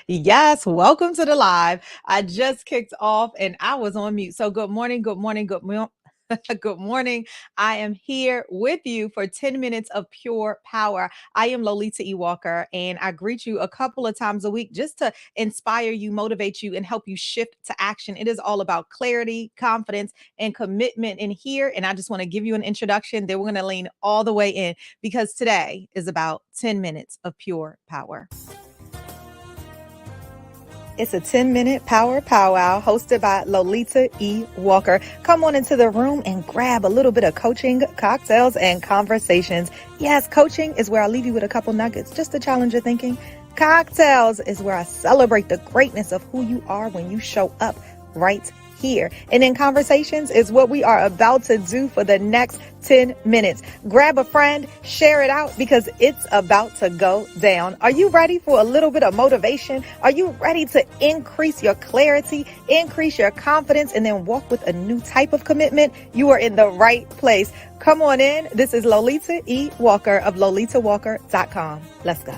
Yes, welcome to the live. I just kicked off and I was on mute. So good morning, good morning, good morning. Good morning. I am here with you for 10 minutes of pure power. I am Lolita E. Walker, and I greet you a couple of times a week just to inspire you, motivate you, and help you shift to action. It is all about clarity, confidence, and commitment in here. And I just want to give you an introduction. Then we're going to lean all the way in because today is about 10 minutes of pure power. It's a 10-minute power powwow hosted by Lolita E. Walker. Come on into the room and grab a little bit of coaching, cocktails, and conversations. Yes, coaching is where I leave you with a couple nuggets just to challenge your thinking. Cocktails is where I celebrate the greatness of who you are when you show up right here. And in conversations is what we are about to do for the next 10 minutes. Grab a friend, share it out because it's about to go down. Are you ready for a little bit of motivation? Are you ready to increase your clarity, increase your confidence, and then walk with a new type of commitment? You are in the right place. Come on in. This is Lolita E. Walker of LolitaWalker.com. Let's go.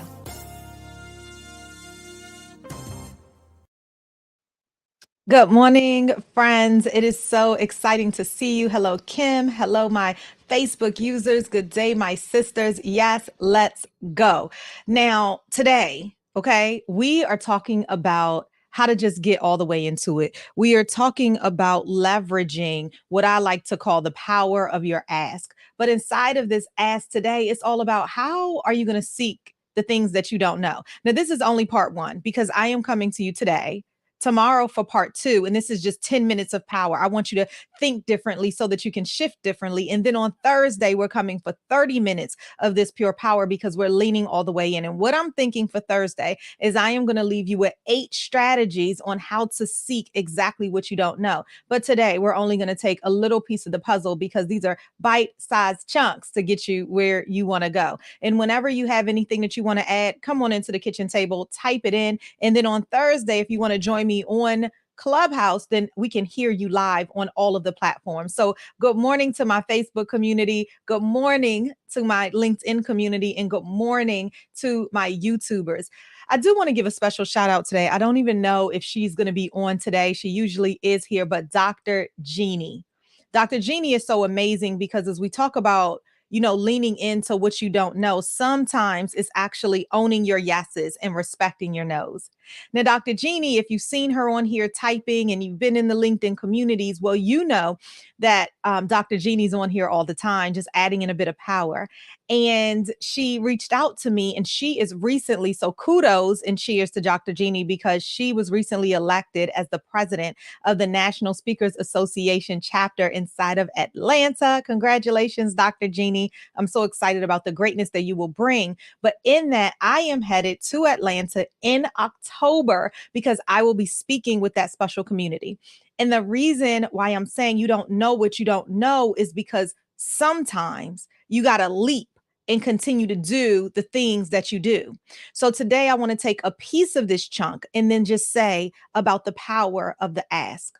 Good morning, friends. It is so exciting to see you. Hello, Kim. Hello, my Facebook users. Good day, my sisters. Yes, let's go. Now, today, okay, we are talking about how to just get all the way into it. We are talking about leveraging what I like to call the power of your ask. But inside of this ask today, it's all about how are you going to seek the things that you don't know. Now, this is only part one because I am coming to you today tomorrow for part two. And this is just 10 minutes of power. I want you to think differently so that you can shift differently. And then on Thursday, we're coming for 30 minutes of this pure power because we're leaning all the way in. And what I'm thinking for Thursday is I am going to leave you with 8 strategies on how to seek exactly what you don't know. But today, we're only going to take a little piece of the puzzle because these are bite-sized chunks to get you where you want to go. And whenever you have anything that you want to add, come on into the kitchen table, type it in. And then on Thursday, if you want to join me on Clubhouse, then we can hear you live on all of the platforms. So, good morning to my Facebook community. Good morning to my LinkedIn community. And good morning to my YouTubers. I do want to give a special shout out today. I don't even know if she's going to be on today. She usually is here, but Dr. Jeannie. Dr. Jeannie is so amazing because as we talk about leaning into what you don't know, sometimes it's actually owning your yeses and respecting your no's. Now, Dr. Jeannie, if you've seen her on here typing and you've been in the LinkedIn communities, well, you know that Dr. Jeannie's on here all the time, just adding in a bit of power. And she reached out to me and she is recently, so kudos and cheers to Dr. Jeannie because she was recently elected as the president of the National Speakers Association chapter inside of Atlanta. Congratulations, Dr. Jeannie. I'm so excited about the greatness that you will bring. But in that, I am headed to Atlanta in October because I will be speaking with that special community. And the reason why I'm saying you don't know what you don't know is because sometimes you got to leap and continue to do the things that you do. So today I want to take a piece of this chunk and then just say about the power of the ask.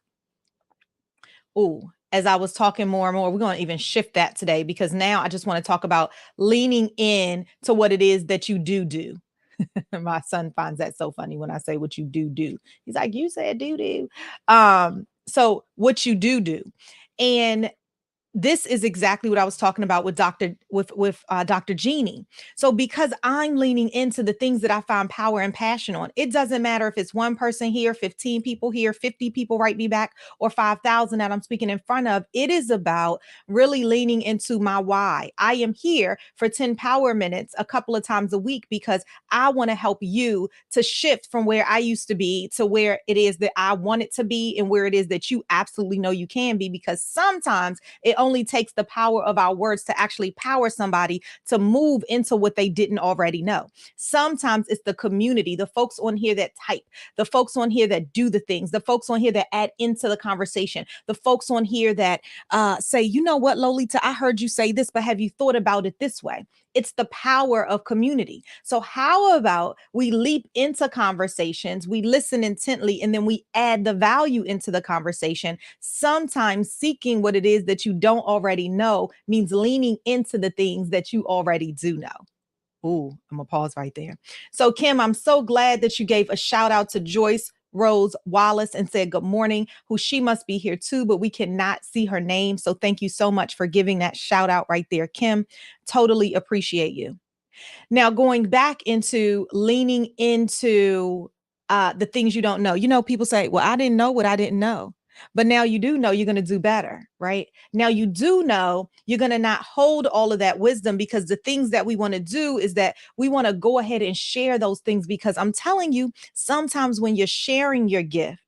Oh, as I was talking more and more, we're going to even shift that today because now I just want to talk about leaning in to what it is that you do. My son finds that so funny when I say what you do. He's like, you said do. So what you do. And this is exactly what I was talking about with Dr. Jeannie. So because I'm leaning into the things that I find power and passion on, it doesn't matter if it's one person here, 15 people here, 50 people write me back, or 5,000 that I'm speaking in front of. It is about really leaning into my why. I am here for 10 power minutes a couple of times a week because I want to help you to shift from where I used to be to where it is that I want it to be and where it is that you absolutely know you can be, because sometimes it only takes the power of our words to actually power somebody to move into what they didn't already know. Sometimes it's the community, the folks on here that type, the folks on here that do the things, the folks on here that add into the conversation, the folks on here that say, you know what, Lolita, I heard you say this, but have you thought about it this way? It's the power of community. So how about we leap into conversations, we listen intently, and then we add the value into the conversation. Sometimes seeking what it is that you don't already know means leaning into the things that you already do know. Ooh, I'm gonna pause right there. So, Kim, I'm so glad that you gave a shout out to Joyce Rose Wallace and said good morning, who she must be here too, but we cannot see her name. So, thank you so much for giving that shout out right there, Kim. Totally appreciate you. Now, going back into leaning into the things you don't know. People say, well, I didn't know what I didn't know. But now you do know you're going to do better, right? Now you do know you're going to not hold all of that wisdom, because the things that we want to do is that we want to go ahead and share those things, because I'm telling you, sometimes when you're sharing your gift,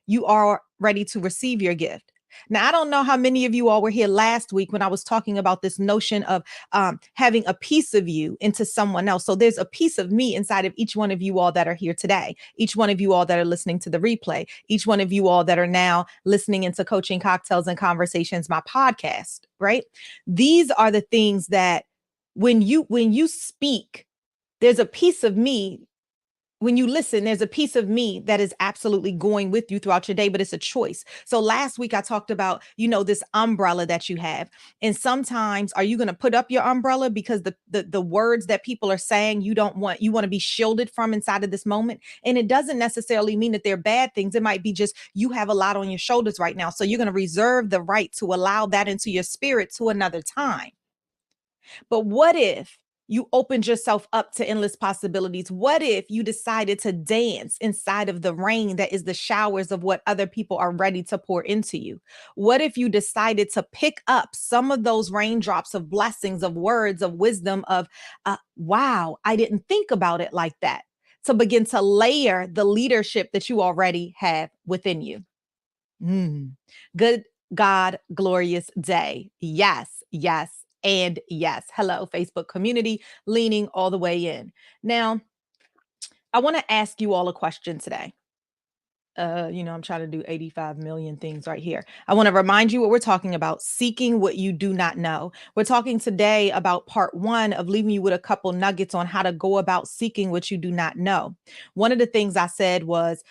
you are ready to receive your gift. Now, I don't know how many of you all were here last week when I was talking about this notion of having a piece of you into someone else. So there's a piece of me inside of each one of you all that are here today, each one of you all that are listening to the replay, each one of you all that are now listening into Coaching Cocktails and Conversations, my podcast, right? These are the things that when you speak, there's a piece of me. When you listen, there's a piece of me that is absolutely going with you throughout your day, but it's a choice. So last week I talked about, this umbrella that you have. And sometimes are you going to put up your umbrella because the words that people are saying you want to be shielded from inside of this moment? And it doesn't necessarily mean that they're bad things. It might be just you have a lot on your shoulders right now. So you're going to reserve the right to allow that into your spirit to another time. But what if you opened yourself up to endless possibilities? What if you decided to dance inside of the rain that is the showers of what other people are ready to pour into you? What if you decided to pick up some of those raindrops of blessings, of words, of wisdom, of, wow, I didn't think about it like that, to begin to layer the leadership that you already have within you? Mm. Good God, glorious day. Yes, yes, and yes. Hello, Facebook community, leaning all the way in. Now, I want to ask you all a question today. I'm trying to do 85 million things right here. I want to remind you what we're talking about: seeking what you do not know. We're talking today about part one of leaving you with a couple nuggets on how to go about seeking what you do not know. One of the things I said was,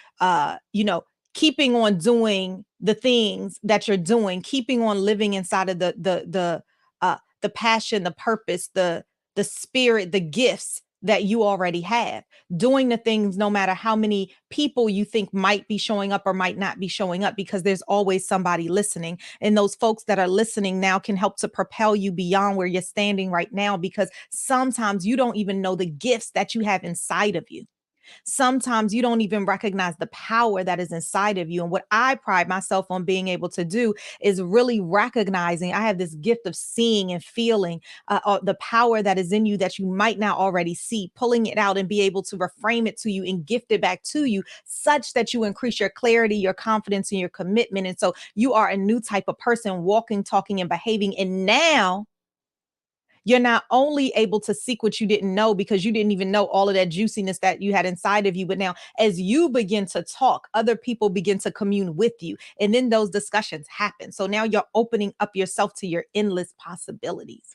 keeping on doing the things that you're doing, keeping on living inside of the passion, the purpose, the spirit, the gifts that you already have, doing the things no matter how many people you think might be showing up or might not be showing up, because there's always somebody listening. And those folks that are listening now can help to propel you beyond where you're standing right now, because sometimes you don't even know the gifts that you have inside of you. Sometimes you don't even recognize the power that is inside of you. And what I pride myself on being able to do is really recognizing I have this gift of seeing and feeling the power that is in you that you might not already see, pulling it out and be able to reframe it to you and gift it back to you, such that you increase your clarity, your confidence, and your commitment. And so you are a new type of person, walking, talking, and behaving. And now you're not only able to seek what you didn't know, because you didn't even know all of that juiciness that you had inside of you, but now as you begin to talk, other people begin to commune with you. And then those discussions happen. So now you're opening up yourself to your endless possibilities.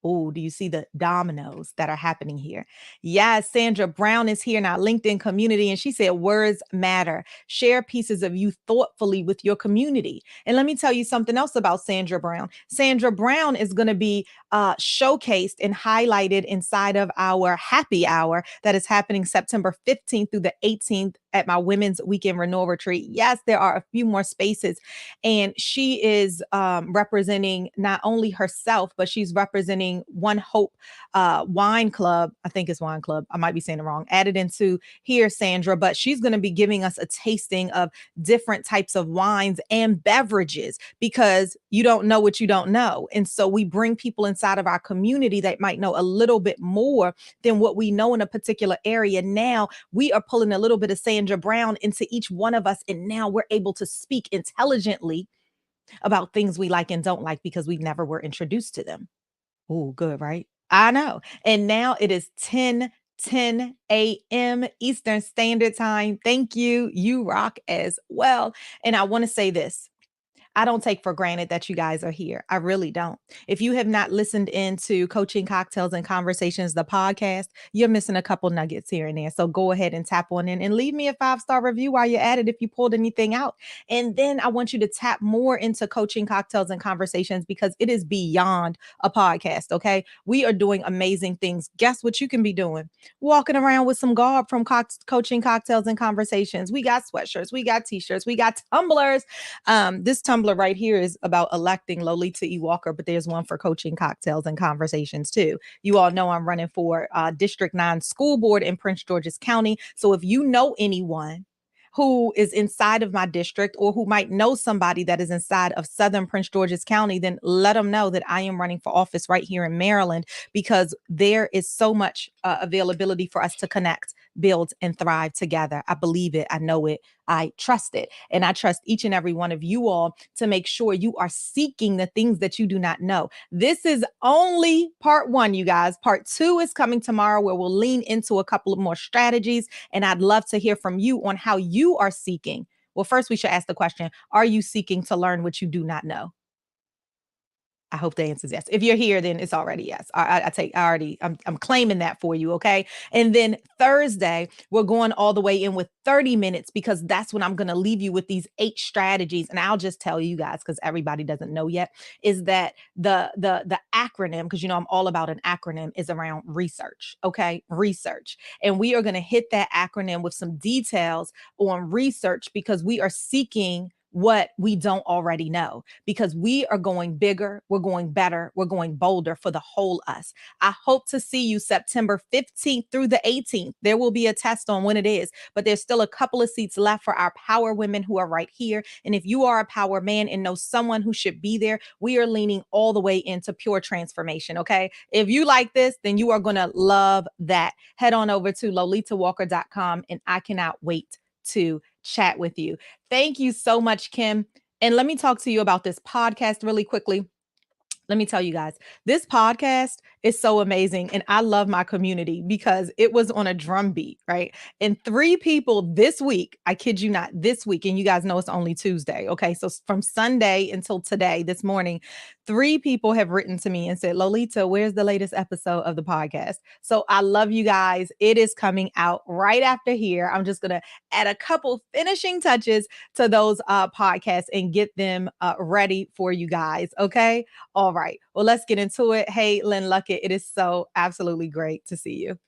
Oh, do you see the dominoes that are happening here? Yes, Sandra Brown is here in our LinkedIn community, and she said, words matter. Share pieces of you thoughtfully with your community. And let me tell you something else about Sandra Brown. Sandra Brown is going to be showcased and highlighted inside of our happy hour that is happening September 15th through the 18th at my Women's Weekend Renewal Retreat. Yes, there are a few more spaces, and she is representing not only herself, but she's representing One Hope Wine Club. I think it's Wine Club. I might be saying it wrong. Added into here, Sandra, but she's going to be giving us a tasting of different types of wines and beverages, because you don't know what you don't know. And so we bring people inside of our community that might know a little bit more than what we know in a particular area. Now we are pulling a little bit of Sandra Brown into each one of us, and now we're able to speak intelligently about things we like and don't like because we never were introduced to them. Oh, good, right? I know. And now it is 10 a.m. Eastern Standard Time. Thank you. You rock as well. And I want to say this. I don't take for granted that you guys are here. I really don't. If you have not listened into Coaching Cocktails and Conversations, the podcast, you're missing a couple nuggets here and there. So go ahead and tap on in and leave me a 5-star review while you're at it if you pulled anything out. And then I want you to tap more into Coaching Cocktails and Conversations because it is beyond a podcast, okay? We are doing amazing things. Guess what you can be doing? Walking around with some garb from Coaching Cocktails and Conversations. We got sweatshirts, we got t-shirts, we got tumblers. This tumbler right here is about electing Lolita E. Walker, but there's one for Coaching Cocktails and Conversations too. You all know I'm running for District 9 School Board in Prince George's County. So if you know anyone who is inside of my district or who might know somebody that is inside of Southern Prince George's County, then let them know that I am running for office right here in Maryland because there is so much availability for us to connect, build, and thrive together. I believe it. I know it. I trust it. And I trust each and every one of you all to make sure you are seeking the things that you do not know. This is only part 1, you guys. Part 2 is coming tomorrow where we'll lean into a couple of more strategies. And I'd love to hear from you on how you are seeking. Well, first we should ask the question, are you seeking to learn what you do not know? I hope the answer is yes. If you're here, then it's already yes. I'm claiming that for you. Okay. And then Thursday, we're going all the way in with 30 minutes because that's when I'm going to leave you with these 8 strategies. And I'll just tell you guys, because everybody doesn't know yet, is that the acronym, because you know, I'm all about an acronym, is around research. Okay. Research. And we are going to hit that acronym with some details on research because we are seeking what we don't already know because we are going bigger, we're going better, we're going bolder for the whole us. I hope to see you September 15th through the 18th. There will be a test on when it is, but there's still a couple of seats left for our power women who are right here. And if you are a power man and know someone who should be there, we are leaning all the way into pure transformation. Okay. If you like this, then you are going to love that. Head on over to lolitawalker.com and I cannot wait to chat with you. Thank you so much, Kim. And let me talk to you about this podcast really quickly. Let me tell you guys, this podcast is so amazing. And I love my community because it was on a drum beat, right? And 3 people this week, I kid you not, this week, and you guys know it's only Tuesday. Okay. So from Sunday until today, this morning, 3 people have written to me and said, Lolita, where's the latest episode of the podcast? So I love you guys. It is coming out right after here. I'm just going to add a couple finishing touches to those podcasts and get them ready for you guys. Okay. All right. Well, let's get into it. Hey, Lynn Luckett, it is so absolutely great to see you.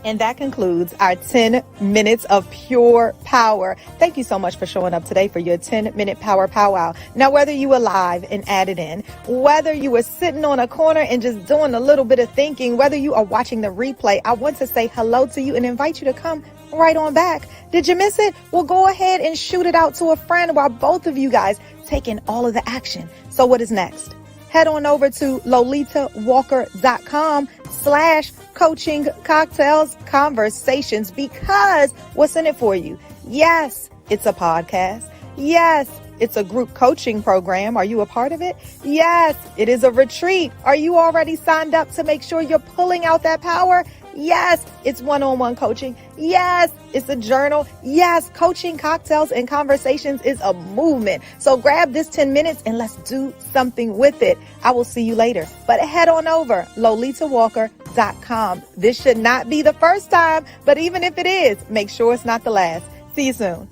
And that concludes our 10 minutes of pure power. Thank you so much for showing up today for your 10-minute power powwow. Now, whether you were live and added in, whether you were sitting on a corner and just doing a little bit of thinking, whether you are watching the replay, I want to say hello to you and invite you to come right on back. Did you miss it? Well, go ahead and shoot it out to a friend while both of you guys taking all of the action. So what is next? Head on over to lolitawalker.com/coaching cocktails conversations because what's in it for you? Yes, it's a podcast. Yes, it's a group coaching program. Are you a part of it? Yes, it is a retreat. Are you already signed up to make sure you're pulling out that power? Yes, it's one-on-one coaching. Yes, it's a journal. Yes, Coaching Cocktails and Conversations is a movement. So grab this 10 minutes and let's do something with it. I will see you later. But head on over, lolitawalker.com. This should not be the first time, but even if it is, make sure it's not the last. See you soon.